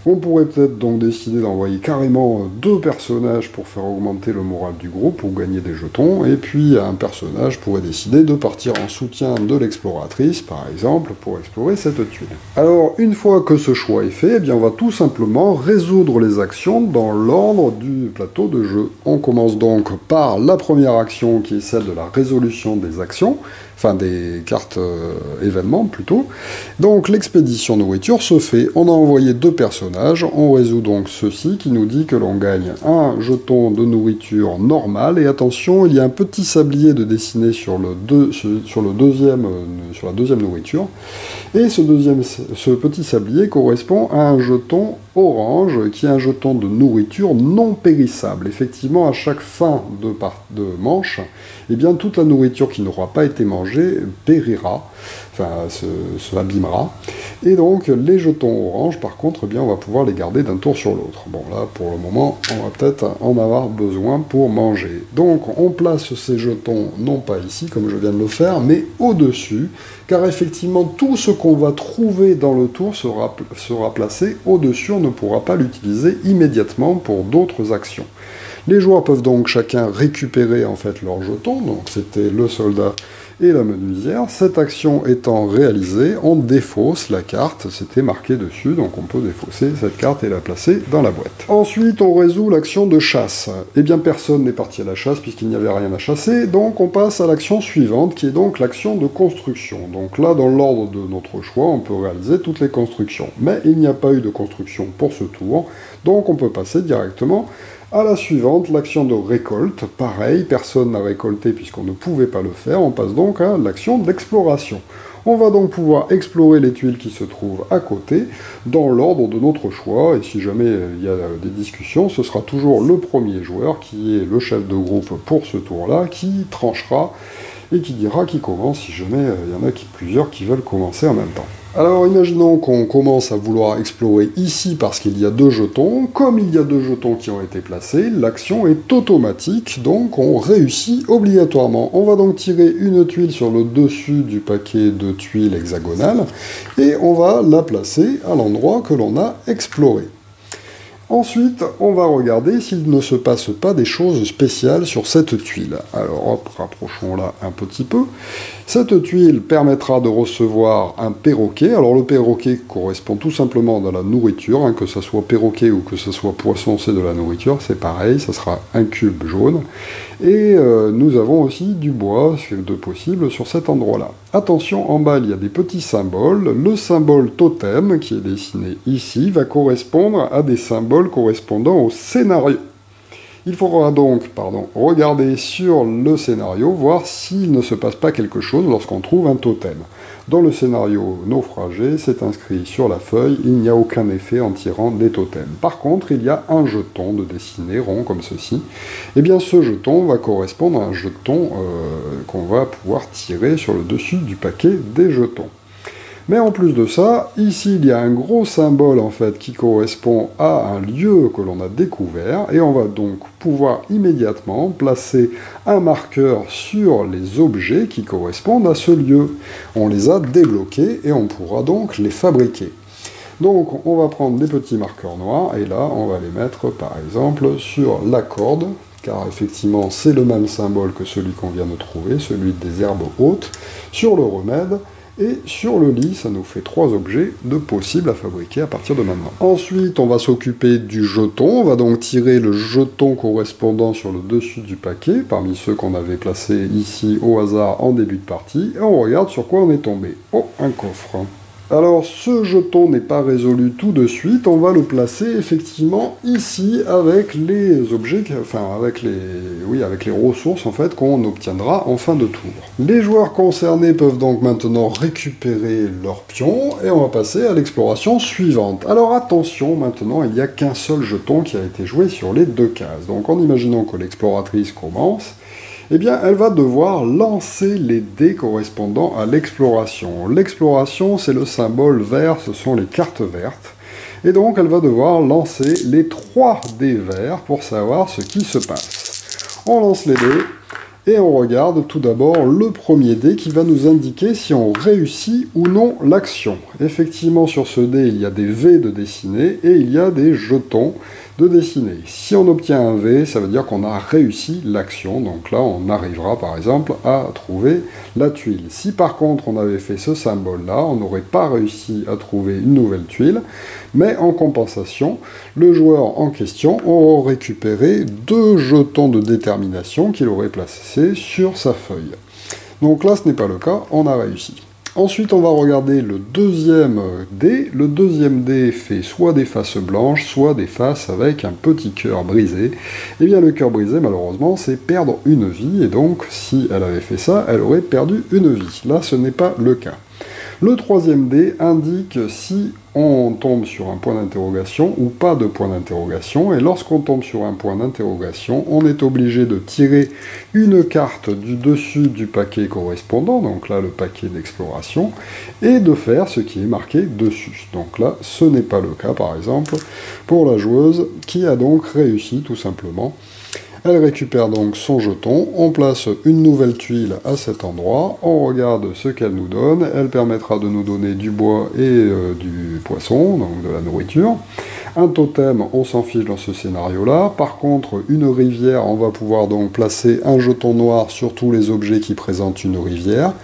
On pourrait peut-être donc décider d'envoyer carrément 2 personnages pour faire augmenter le moral du groupe, ou gagner des jetons, et puis un personnage pourrait décider de partir en soutien de l'exploratrice, par exemple, pour explorer cette tuile. Alors, une fois que ce choix est fait, eh bien, on va tout simplement résoudre les actions dans l'ordre du plateau de jeu. On commence donc par la première action, qui est celle de la résolution des actions, enfin des cartes événements plutôt. Donc l'expédition nourriture se fait, on a envoyé 2 personnages, on résout donc ceci qui nous dit que l'on gagne un jeton de nourriture normale, et attention, il y a un petit sablier de dessiné sur la deuxième nourriture, et ce petit sablier correspond à un jeton orange, qui est un jeton de nourriture non périssable. Effectivement, à chaque fin de manche, eh bien, toute la nourriture qui n'aura pas été mangée périra, enfin, se abîmera. Et donc, les jetons orange, par contre, eh bien, on va pouvoir les garder d'un tour sur l'autre. Bon, là, pour le moment, on va peut-être en avoir besoin pour manger. Donc, on place ces jetons, non pas ici, comme je viens de le faire, mais au-dessus, car effectivement, tout ce qu'on va trouver dans le tour sera placé au-dessus, on ne pourra pas l'utiliser immédiatement pour d'autres actions. Les joueurs peuvent donc chacun récupérer en fait leurs jetons, donc c'était le soldat et la menuisière. Cette action étant réalisée, on défausse la carte, c'était marqué dessus, donc on peut défausser cette carte et la placer dans la boîte. Ensuite, on résout l'action de chasse. Eh bien, personne n'est parti à la chasse puisqu'il n'y avait rien à chasser, donc on passe à l'action suivante, qui est donc l'action de construction. Donc là, dans l'ordre de notre choix, on peut réaliser toutes les constructions. Mais il n'y a pas eu de construction pour ce tour, donc on peut passer directement à la suivante, l'action de récolte. Pareil, personne n'a récolté puisqu'on ne pouvait pas le faire, on passe donc à l'action d'exploration. On va donc pouvoir explorer les tuiles qui se trouvent à côté, dans l'ordre de notre choix, et si jamais il y a des discussions, ce sera toujours le premier joueur, qui est le chef de groupe pour ce tour-là, qui tranchera et qui dira qui commence, si jamais il y en a plusieurs qui veulent commencer en même temps. Alors imaginons qu'on commence à vouloir explorer ici parce qu'il y a 2 jetons. Comme il y a 2 jetons qui ont été placés, l'action est automatique, donc on réussit obligatoirement. On va donc tirer une tuile sur le dessus du paquet de tuiles hexagonales, et on va la placer à l'endroit que l'on a exploré. Ensuite, on va regarder s'il ne se passe pas des choses spéciales sur cette tuile. Alors hop, rapprochons-la un petit peu. Cette tuile permettra de recevoir un perroquet. Alors le perroquet correspond tout simplement à la nourriture, hein, que ce soit perroquet ou que ce soit poisson, c'est de la nourriture, c'est pareil, ça sera un cube jaune. Et nous avons aussi du bois, c'est de possible, sur cet endroit-là. Attention, en bas il y a des petits symboles. Le symbole totem, qui est dessiné ici, va correspondre à des symboles correspondant au scénario. Il faudra donc regarder sur le scénario, voir s'il ne se passe pas quelque chose lorsqu'on trouve un totem. Dans le scénario naufragé, c'est inscrit sur la feuille, il n'y a aucun effet en tirant des totems. Par contre, il y a un jeton de dessiné rond comme ceci. Et bien ce jeton va correspondre à un jeton qu'on va pouvoir tirer sur le dessus du paquet des jetons. Mais en plus de ça, ici il y a un gros symbole en fait qui correspond à un lieu que l'on a découvert, et on va donc pouvoir immédiatement placer un marqueur sur les objets qui correspondent à ce lieu. On les a débloqués et on pourra donc les fabriquer. Donc on va prendre des petits marqueurs noirs, et là on va les mettre par exemple sur la corde, car effectivement c'est le même symbole que celui qu'on vient de trouver, celui des herbes hautes, sur le remède, et sur le lit, ça nous fait 3 objets de possibles à fabriquer à partir de maintenant. Ensuite, on va s'occuper du jeton. On va donc tirer le jeton correspondant sur le dessus du paquet, parmi ceux qu'on avait placés ici au hasard en début de partie, et on regarde sur quoi on est tombé. Oh, un coffre. Alors, ce jeton n'est pas résolu tout de suite, on va le placer effectivement ici avec les objets, avec les ressources en fait qu'on obtiendra en fin de tour. Les joueurs concernés peuvent donc maintenant récupérer leurs pions, et on va passer à l'exploration suivante. Alors attention, maintenant il n'y a qu'un seul jeton qui a été joué sur les 2 cases. Donc en imaginant que l'exploratrice commence, eh bien, elle va devoir lancer les dés correspondant à l'exploration. L'exploration, c'est le symbole vert, ce sont les cartes vertes. Et donc, elle va devoir lancer les 3 dés verts pour savoir ce qui se passe. On lance les dés, et on regarde tout d'abord le premier dé qui va nous indiquer si on réussit ou non l'action. Effectivement, sur ce dé, il y a des V de dessiner, et il y a des jetons de dessiner. Si on obtient un V, ça veut dire qu'on a réussi l'action, donc là on arrivera par exemple à trouver la tuile. Si par contre on avait fait ce symbole-là, on n'aurait pas réussi à trouver une nouvelle tuile, mais en compensation, le joueur en question aurait récupéré 2 jetons de détermination qu'il aurait placés sur sa feuille. Donc là ce n'est pas le cas, on a réussi. Ensuite, on va regarder le deuxième dé. Le deuxième dé fait soit des faces blanches, soit des faces avec un petit cœur brisé. Et bien, le cœur brisé, malheureusement, c'est perdre une vie. Et donc, si elle avait fait ça, elle aurait perdu une vie. Là, ce n'est pas le cas. Le troisième dé indique si on tombe sur un point d'interrogation ou pas de point d'interrogation, et lorsqu'on tombe sur un point d'interrogation, on est obligé de tirer une carte du dessus du paquet correspondant, donc là le paquet d'exploration, et de faire ce qui est marqué dessus. Donc là, ce n'est pas le cas par exemple pour la joueuse qui a donc réussi tout simplement. Elle récupère donc son jeton, on place une nouvelle tuile à cet endroit, on regarde ce qu'elle nous donne, elle permettra de nous donner du bois et du poisson, donc de la nourriture. Un totem, on s'en fiche dans ce scénario-là. Par contre, une rivière, on va pouvoir donc placer un jeton noir sur tous les objets qui présentent une rivière.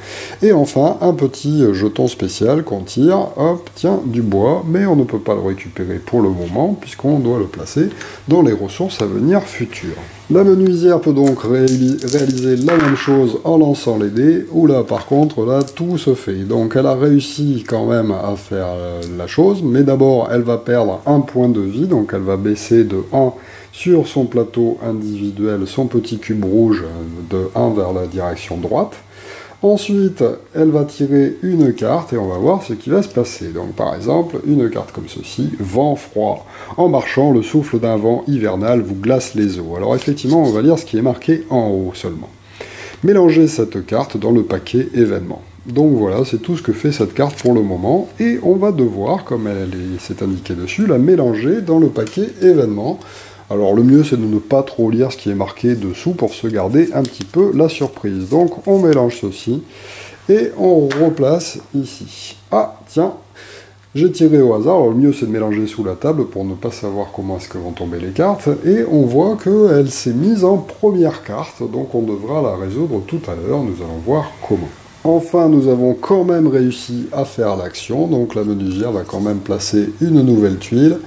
Et enfin, un petit jeton spécial qu'on tire, hop, tiens, du bois, mais on ne peut pas le récupérer pour le moment, puisqu'on doit le placer dans les ressources à venir futures. La menuisière peut donc réaliser la même chose en lançant les dés, où là, par contre, là, tout se fait. Donc, elle a réussi quand même à faire la chose, mais d'abord, elle va perdre un point de vie, donc elle va baisser de 1 sur son plateau individuel, son petit cube rouge de 1 vers la direction droite. Ensuite, elle va tirer une carte et on va voir ce qui va se passer. Donc par exemple, une carte comme ceci, vent froid. En marchant, le souffle d'un vent hivernal vous glace les os. Alors effectivement, on va lire ce qui est marqué en haut seulement. Mélangez cette carte dans le paquet événement. Donc voilà, c'est tout ce que fait cette carte pour le moment, et on va devoir, comme c'est indiqué dessus, la mélanger dans le paquet événement. Alors le mieux c'est de ne pas trop lire ce qui est marqué dessous pour se garder un petit peu la surprise. Donc on mélange ceci, et on replace ici. Ah, tiens, j'ai tiré au hasard, alors le mieux c'est de mélanger sous la table pour ne pas savoir comment est-ce que vont tomber les cartes, et on voit qu'elle s'est mise en première carte, donc on devra la résoudre tout à l'heure, nous allons voir comment. Enfin, nous avons quand même réussi à faire l'action, donc la menuisière va quand même placer une nouvelle tuile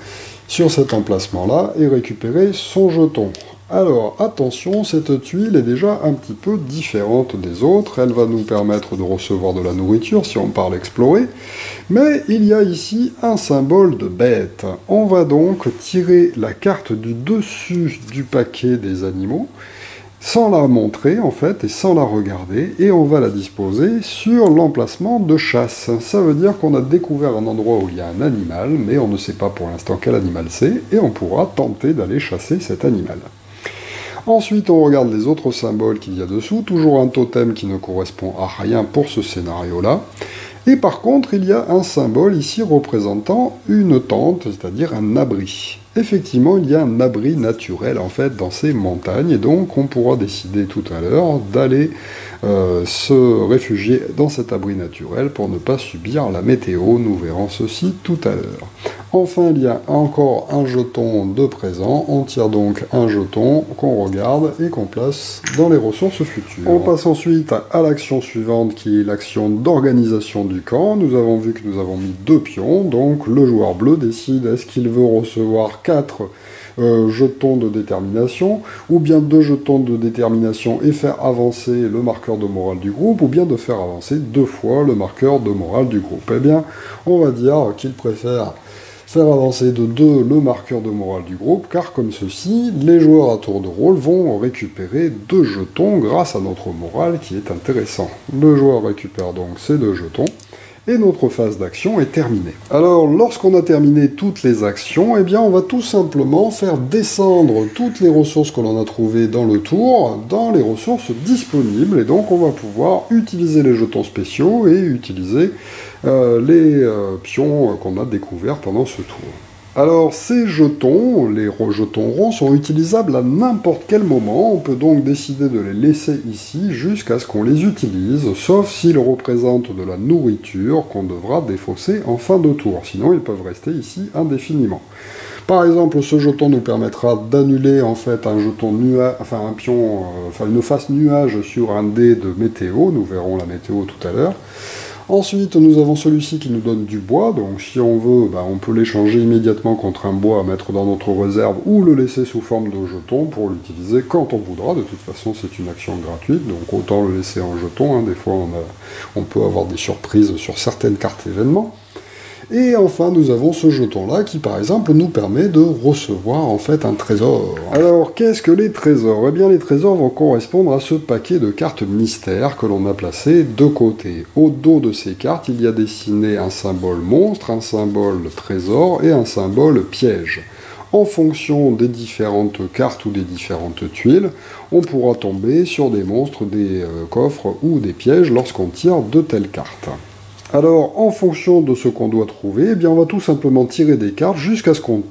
sur cet emplacement-là et récupérer son jeton. Alors, attention, cette tuile est déjà un petit peu différente des autres, elle va nous permettre de recevoir de la nourriture si on part l'explorer, mais il y a ici un symbole de bête. On va donc tirer la carte du dessus du paquet des animaux, sans la montrer en fait et sans la regarder, et on va la disposer sur l'emplacement de chasse. Ça veut dire qu'on a découvert un endroit où il y a un animal, mais on ne sait pas pour l'instant quel animal c'est, et on pourra tenter d'aller chasser cet animal. Ensuite, on regarde les autres symboles qu'il y a dessous, toujours un totem qui ne correspond à rien pour ce scénario-là. Et par contre, il y a un symbole ici représentant une tente, c'est-à-dire un abri. Effectivement, il y a un abri naturel en fait dans ces montagnes, et donc on pourra décider tout à l'heure d'aller se réfugier dans cet abri naturel pour ne pas subir la météo. Nous verrons ceci tout à l'heure. Enfin, il y a encore un jeton de présent. On tire donc un jeton qu'on regarde et qu'on place dans les ressources futures. On passe ensuite à l'action suivante qui est l'action d'organisation du camp. Nous avons vu que nous avons mis 2 pions, donc le joueur bleu décide est-ce qu'il veut recevoir 4 jetons de détermination, ou bien 2 jetons de détermination et faire avancer le marqueur de morale du groupe, ou bien de faire avancer 2 fois le marqueur de morale du groupe. Eh bien, on va dire qu'il préfère faire avancer de 2 le marqueur de morale du groupe, car comme ceci, les joueurs à tour de rôle vont récupérer 2 jetons grâce à notre morale qui est intéressant. Le joueur récupère donc ces 2 jetons, et notre phase d'action est terminée. Alors, lorsqu'on a terminé toutes les actions, eh bien, on va tout simplement faire descendre toutes les ressources que l'on a trouvées dans le tour, dans les ressources disponibles, et donc on va pouvoir utiliser les jetons spéciaux et utiliser les pions qu'on a découverts pendant ce tour. Alors, ces jetons, les jetons ronds, sont utilisables à n'importe quel moment. On peut donc décider de les laisser ici jusqu'à ce qu'on les utilise, sauf s'ils représentent de la nourriture qu'on devra défausser en fin de tour. Sinon, ils peuvent rester ici indéfiniment. Par exemple, ce jeton nous permettra d'annuler en fait un jeton nuage, enfin un pion, une face nuage sur un dé de météo. Nous verrons la météo tout à l'heure. Ensuite, nous avons celui-ci qui nous donne du bois, donc si on veut, on peut l'échanger immédiatement contre un bois à mettre dans notre réserve ou le laisser sous forme de jeton pour l'utiliser quand on voudra. De toute façon, c'est une action gratuite, donc autant le laisser en jeton. Des fois, on peut avoir des surprises sur certaines cartes événements. Et enfin, nous avons ce jeton-là qui, par exemple, nous permet de recevoir en fait un trésor. Alors, qu'est-ce que les trésors? Eh bien, les trésors vont correspondre à ce paquet de cartes mystères que l'on a placé de côté. Au dos de ces cartes, il y a dessiné un symbole monstre, un symbole trésor et un symbole piège. En fonction des différentes cartes ou des différentes tuiles, on pourra tomber sur des monstres, des coffres ou des pièges lorsqu'on tire de telles cartes. Alors, en fonction de ce qu'on doit trouver, eh bien, on va tout simplement tirer des cartes jusqu'à ce qu'on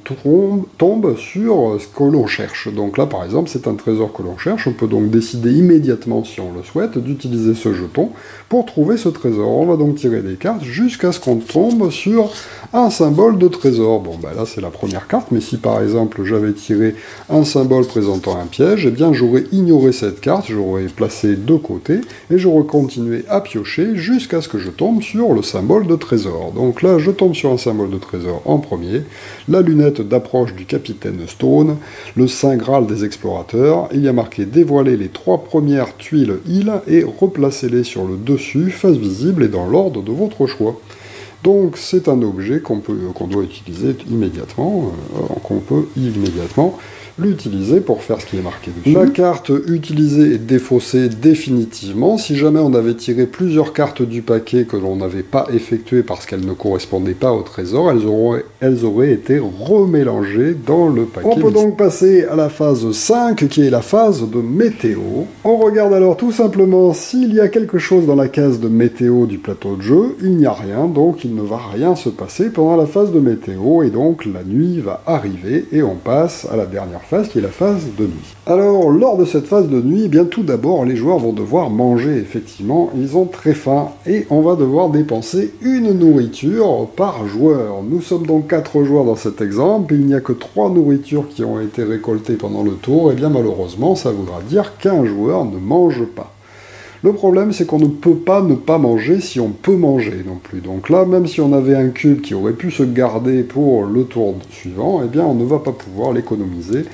tombe sur ce que l'on cherche. Donc là, par exemple, c'est un trésor que l'on cherche. On peut donc décider immédiatement, si on le souhaite, d'utiliser ce jeton pour trouver ce trésor. On va donc tirer des cartes jusqu'à ce qu'on tombe sur un symbole de trésor. Bon, là, c'est la première carte, mais si, par exemple, j'avais tiré un symbole présentant un piège, eh bien, j'aurais ignoré cette carte, j'aurais placé de côté, et j'aurais continué à piocher jusqu'à ce que je tombe sur le symbole de trésor. Donc là, je tombe sur un symbole de trésor en premier, la lunette d'approche du capitaine Stone, le Saint Graal des explorateurs, il y a marqué dévoiler les 3 premières tuiles îles et replacer-les sur le dessus, face visible et dans l'ordre de votre choix. Donc c'est un objet qu'on doit utiliser immédiatement, qu'on peut immédiatement l'utiliser pour faire ce qui est marqué dessus. La carte utilisée est défaussée définitivement. Si jamais on avait tiré plusieurs cartes du paquet que l'on n'avait pas effectuées parce qu'elles ne correspondaient pas au trésor, elles auraient été remélangées dans le paquet. On peut donc passer à la phase 5 qui est la phase de météo. On regarde alors tout simplement s'il y a quelque chose dans la case de météo du plateau de jeu. Il n'y a rien, donc il ne va rien se passer pendant la phase de météo et donc la nuit va arriver et on passe à la dernière phase qui est la phase de nuit. Alors, lors de cette phase de nuit, eh bien tout d'abord, les joueurs vont devoir manger, effectivement, ils ont très faim, et on va devoir dépenser une nourriture par joueur. Nous sommes donc 4 joueurs dans cet exemple, et il n'y a que 3 nourritures qui ont été récoltées pendant le tour, et bien malheureusement, ça voudra dire qu'un joueur ne mange pas. Le problème, c'est qu'on ne peut pas ne pas manger si on peut manger non plus. Donc là, même si on avait un cube qui aurait pu se garder pour le tour suivant, eh bien, on ne va pas pouvoir l'économiser.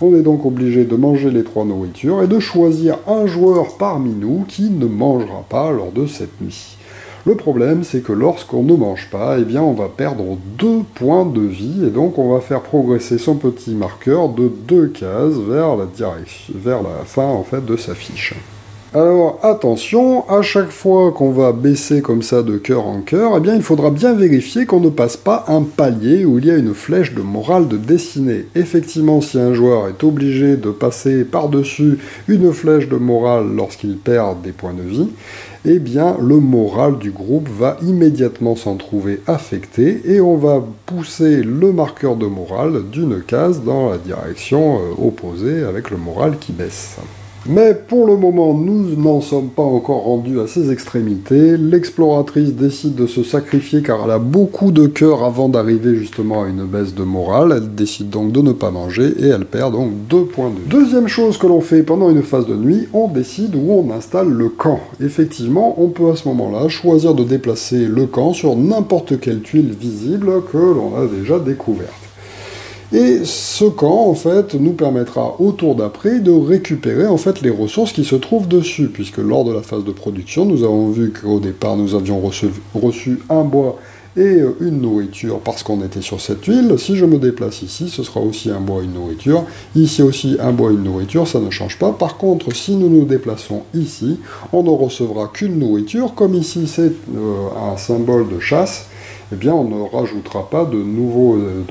On est donc obligé de manger les 3 nourritures et de choisir un joueur parmi nous qui ne mangera pas lors de cette nuit. Le problème, c'est que lorsqu'on ne mange pas, eh bien, on va perdre 2 points de vie, et donc on va faire progresser son petit marqueur de 2 cases vers la fin en fait, de sa fiche. Alors attention, à chaque fois qu'on va baisser comme ça de cœur en cœur, eh bien il faudra bien vérifier qu'on ne passe pas un palier où il y a une flèche de morale de dessinée. Effectivement, si un joueur est obligé de passer par-dessus une flèche de morale lorsqu'il perd des points de vie, eh bien le moral du groupe va immédiatement s'en trouver affecté et on va pousser le marqueur de morale d'une case dans la direction opposée avec le moral qui baisse. Mais pour le moment, nous n'en sommes pas encore rendus à ces extrémités. L'exploratrice décide de se sacrifier car elle a beaucoup de cœur avant d'arriver justement à une baisse de morale. Elle décide donc de ne pas manger et elle perd donc 2 points de vie. Deuxième chose que l'on fait pendant une phase de nuit, on décide où on installe le camp. Effectivement, on peut à ce moment-là choisir de déplacer le camp sur n'importe quelle tuile visible que l'on a déjà découverte. Et ce camp, en fait, nous permettra au tour d'après de récupérer en fait les ressources qui se trouvent dessus, puisque lors de la phase de production, nous avons vu qu'au départ, nous avions reçu un bois et une nourriture parce qu'on était sur cette tuile. Si je me déplace ici, ce sera aussi un bois et une nourriture. Ici aussi, un bois et une nourriture, ça ne change pas. Par contre, si nous nous déplaçons ici, on ne recevra qu'une nourriture. Comme ici, c'est un symbole de chasse, eh bien on ne rajoutera pas de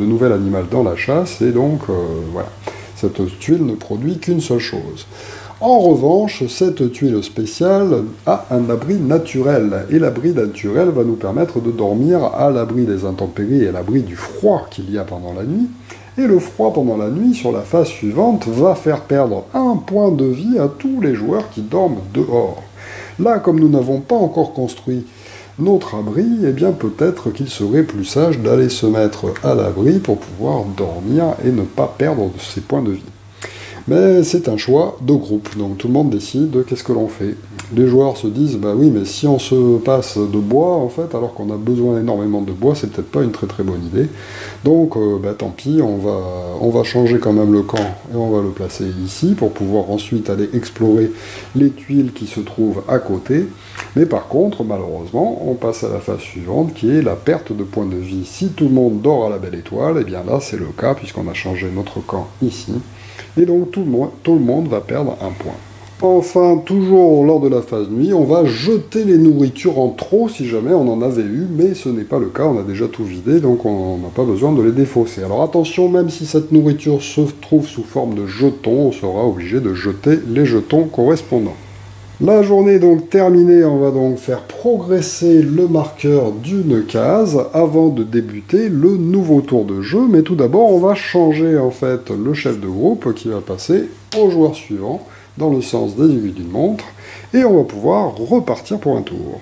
nouvel animal dans la chasse, et donc voilà, cette tuile ne produit qu'une seule chose. En revanche, cette tuile spéciale a un abri naturel, et l'abri naturel va nous permettre de dormir à l'abri des intempéries et à l'abri du froid qu'il y a pendant la nuit. Et le froid pendant la nuit, sur la phase suivante, va faire perdre 1 point de vie à tous les joueurs qui dorment dehors. Là, comme nous n'avons pas encore construit notre abri, eh bien peut-être qu'il serait plus sage d'aller se mettre à l'abri pour pouvoir dormir et ne pas perdre ses points de vie. Mais c'est un choix de groupe, donc tout le monde décide qu'est-ce que l'on fait. Les joueurs se disent, bah oui, mais si on se passe de bois, en fait, alors qu'on a besoin énormément de bois, c'est peut-être pas une très très bonne idée. Donc, bah tant pis, on va changer quand même le camp et on va le placer ici pour pouvoir ensuite aller explorer les tuiles qui se trouvent à côté. Mais par contre, malheureusement, on passe à la phase suivante qui est la perte de points de vie. Si tout le monde dort à la belle étoile, et bien là c'est le cas puisqu'on a changé notre camp ici. Et donc tout le monde va perdre 1 point. Enfin, toujours lors de la phase nuit, on va jeter les nourritures en trop si jamais on en avait eu, mais ce n'est pas le cas, on a déjà tout vidé, donc on n'a pas besoin de les défausser. Alors attention, même si cette nourriture se trouve sous forme de jetons, on sera obligé de jeter les jetons correspondants. La journée est donc terminée, on va donc faire progresser le marqueur d'une case avant de débuter le nouveau tour de jeu, mais tout d'abord on va changer en fait le chef de groupe qui va passer au joueur suivant dans le sens des aiguilles d'une montre, et on va pouvoir repartir pour un tour.